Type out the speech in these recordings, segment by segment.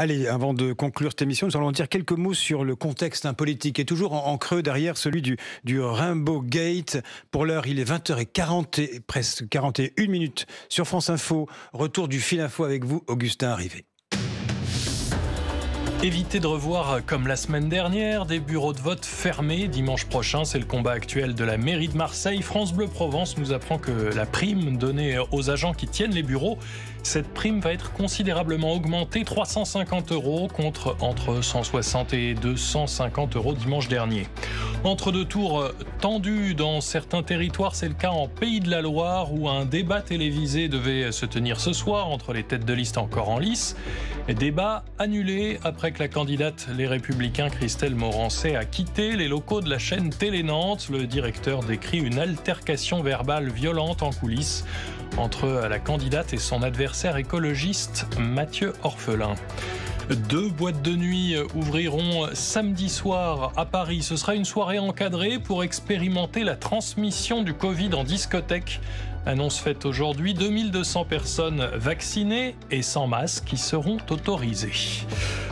Allez, avant de conclure cette émission, nous allons dire quelques mots sur le contexte politique et toujours en creux derrière celui du Rainbow Gate. Pour l'heure, il est 20h40 presque 41 minutes sur France Info. Retour du fil info avec vous, Augustin Arrivé. Éviter de revoir, comme la semaine dernière, des bureaux de vote fermés. Dimanche prochain, c'est le combat actuel de la mairie de Marseille. France Bleu Provence nous apprend que la prime donnée aux agents qui tiennent les bureaux, cette prime va être considérablement augmentée, 350 € contre entre 160 et 250 € dimanche dernier. Entre deux tours tendus dans certains territoires, c'est le cas en Pays de la Loire où un débat télévisé devait se tenir ce soir entre les têtes de liste encore en lice. Débat annulé après que la candidate Les Républicains Christelle Morancet a quitté les locaux de la chaîne Télé Nantes. Le directeur décrit une altercation verbale violente en coulisses entre la candidate et son adversaire écologiste Mathieu Orphelin. 2 boîtes de nuit ouvriront samedi soir à Paris. Ce sera une soirée encadrée pour expérimenter la transmission du Covid en discothèque. Annonce faite aujourd'hui, 2200 personnes vaccinées et sans masque qui seront autorisées.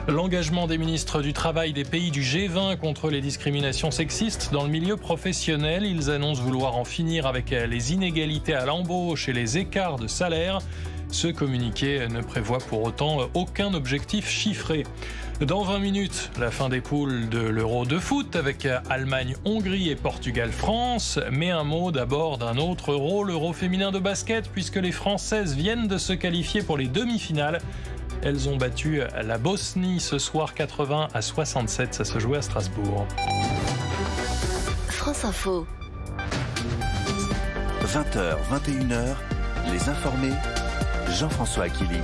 L'engagement des ministres du Travail des pays du G20 contre les discriminations sexistes dans le milieu professionnel. Ils annoncent vouloir en finir avec les inégalités à l'embauche et les écarts de salaire. Ce communiqué ne prévoit pour autant aucun objectif chiffré. Dans 20 minutes, la fin des poules de l'Euro de foot avec Allemagne, Hongrie et Portugal-France. Mais un mot d'abord d'un autre Euro, l'Euro féminin de basket, puisque les Françaises viennent de se qualifier pour les demi-finales. Elles ont battu la Bosnie ce soir 80-67. Ça se jouait à Strasbourg. France Info. 20h, 21h, les informés, Jean-François Akili.